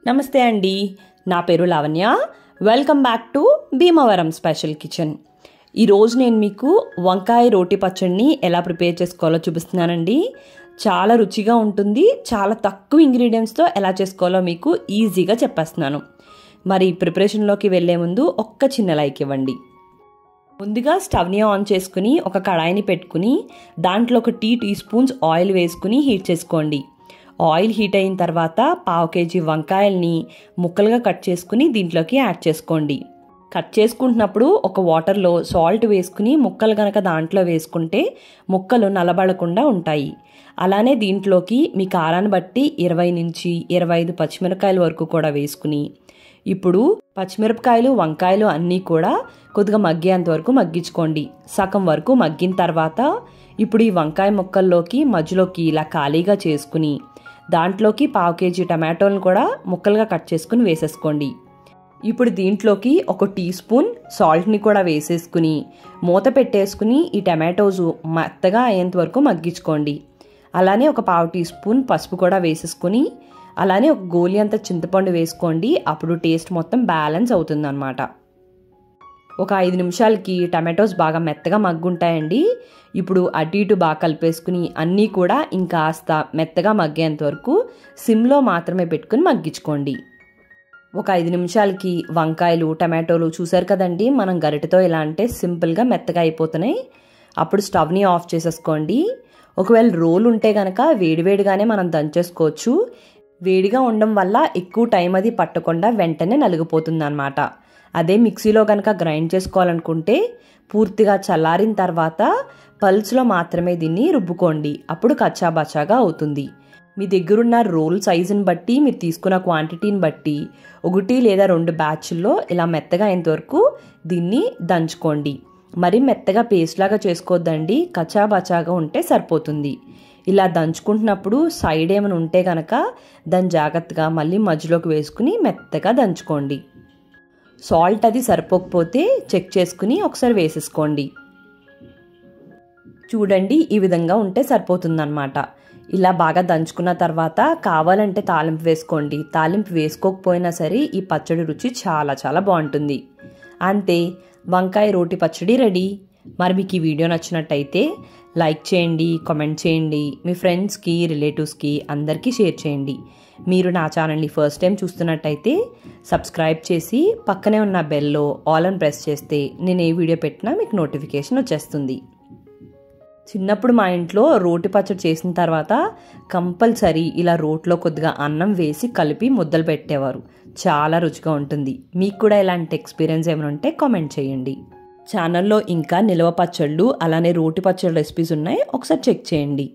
నమస్తే అండి, నా పేరు Lavanya. Welcome back to Bhimavaram special kitchen. ఈరోజు నేను మీకు వంకాయ రోటి పచ్చడిని ఎలా ప్రిపేర్ చేసుకోవాలో చూపిస్తున్నానండి. చాలా రుచిగా ఉంటుంది. చాలా తక్కువ ఇంగ్రీడియంట్స్తో ఎలా చేసుకోవాలో మీకు ఈజీగా చెప్పేస్తున్నాను. మరి ప్రిపరేషన్లోకి వెళ్ళే ముందు ఒక్క చిన్న లైక్ ఇవ్వండి. ముందుగా స్టవ్ని ఆన్ చేసుకుని ఒక కడాయిని పెట్టుకుని దాంట్లో ఒక 2 టీ స్పూన్స్ ఆయిల్ వేసుకుని హీట్ చేసుకోండి. ఆయిల్ హీట్ అయిన తర్వాత 1/2 కేజీ వంకాయల్ని ముక్కలుగా కట్ చేసుకుని దీంట్లోకి యాడ్ చేసుకోండి. కట్ చేసుకుంటున్నప్పుడు ఒక వాటర్లో సాల్ట్ వేసుకుని ముక్కలు కనుక దాంట్లో వేసుకుంటే ముక్కలు నలబడకుండా ఉంటాయి. అలానే దీంట్లోకి మీ కారాన్ని బట్టి 20 నుంచి 25 పచ్చిమిరపకాయల వరకు కూడా వేసుకుని ఇప్పుడు పచ్చిమిరపకాయలు వంకాయలు అన్నీ కూడా కొద్దిగా మగ్గేంత వరకు మగ్గించుకోండి. సగం వరకు మగ్గిన తర్వాత ఇప్పుడు ఈ వంకాయ ముక్కల్లోకి మధ్యలోకి ఇలా ఖాళీగా చేసుకుని దాంట్లోకి 1/2 కేజీ టమాటోలను కూడా ముక్కలుగా కట్ చేసుకుని వేసేసుకోండి. ఇప్పుడు దీంట్లోకి ఒక 1 టీ స్పూన్ సాల్ట్ని కూడా వేసేసుకుని మూత పెట్టేసుకుని ఈ టమాటోస్ మెత్తగా అయ్యేంత వరకు మగ్గించుకోండి. అలానే ఒక 1/2 టీ స్పూన్ పసుపు కూడా వేసేసుకుని అలానే ఒక గోలి అంత చింతపండు వేసుకోండి. అప్పుడు టేస్ట్ మొత్తం బ్యాలెన్స్ అవుతుందన్నమాట. ఒక 5 నిమిషాలకి టమాటోస్ బాగా మెత్తగా మగ్గుంటాయండి. ఇప్పుడు అటు ఇటు బాగా కలిపేసుకుని అన్నీ కూడా ఇంకాస్త మెత్తగా మగ్గేంత వరకు సిమ్లో మాత్రమే పెట్టుకుని మగ్గించుకోండి. ఒక 5 నిమిషాలకి వంకాయలు టమాటోలు చూసారు కదండి, మనం గరిటెతో ఇలా అంటే సింపుల్గా మెత్తగా అయిపోతున్నాయి. అప్పుడు స్టవ్ని ఆఫ్ చేసేసుకోండి. ఒకవేళ రోల్ ఉంటే కనుక వేడివేడిగానే మనం దంచేసుకోవచ్చు. వేడిగా ఉండడం వల్ల ఎక్కువ టైం అది పట్టకుండా వెంటనే నలిగిపోతుంది అన్నమాట. అదే మిక్సీలో కనుక గ్రైండ్ చేసుకోవాలనుకుంటే పూర్తిగా చల్లారిన తర్వాత పల్స్లో మాత్రమే దీన్ని రుబ్బుకోండి. అప్పుడు కచ్చాబచ్చాగా అవుతుంది. మీ దగ్గరున్న రోల్ సైజుని బట్టి మీరు తీసుకున్న క్వాంటిటీని బట్టి 1 లేదా 2 బ్యాచ్ల్లో ఇలా మెత్తగా అయ్యేంతవరకు దీన్ని దంచుకోండి. మరి మెత్తగా పేస్ట్ లాగా చేసుకోవద్దండి, కచ్చాబచ్చాగా ఉంటే సరిపోతుంది. ఇలా దంచుకుంటున్నప్పుడు సైడ్ ఏమైనా ఉంటే కనుక దాన్ని జాగ్రత్తగా మళ్ళీ మధ్యలోకి వేసుకుని మెత్తగా దంచుకోండి. సాల్ట్ అది సరిపోకపోతే చెక్ చేసుకుని ఒకసారి వేసేసుకోండి. చూడండి, ఈ విధంగా ఉంటే సరిపోతుందన్నమాట. ఇలా బాగా దంచుకున్న తర్వాత కావాలంటే తాలింపు వేసుకోండి. తాలింపు వేసుకోకపోయినా సరే ఈ పచ్చడి రుచి చాలా చాలా బాగుంటుంది. అంతే, వంకాయ రోటి పచ్చడి రెడీ. మరి మీకు ఈ వీడియో నచ్చినట్టయితే లైక్ చేయండి, కామెంట్ చేయండి, మీ ఫ్రెండ్స్కి రిలేటివ్స్కి అందరికీ షేర్ చేయండి. మీరు నా ఛానల్ని ఫస్ట్ టైం చూస్తున్నట్టయితే సబ్స్క్రైబ్ చేసి పక్కనే ఉన్న బెల్లో ఆల్ అని ప్రెస్ చేస్తే నేను ఏ వీడియో పెట్టినా మీకు నోటిఫికేషన్ వచ్చేస్తుంది. చిన్నప్పుడు మా ఇంట్లో రోటి పచ్చడి చేసిన తర్వాత కంపల్సరీ ఇలా రోట్లో కొద్దిగా అన్నం వేసి కలిపి ముద్దలు పెట్టేవారు. చాలా రుచిగా ఉంటుంది. మీకు కూడా ఇలాంటి ఎక్స్పీరియన్స్ ఏమైనా ఉంటే కామెంట్ చేయండి. ఛానల్లో ఇంకా నిల్వ పచ్చళ్ళు అలానే రోటి పచ్చడి రెసిపీస్ ఉన్నాయి, ఒకసారి చెక్ చేయండి.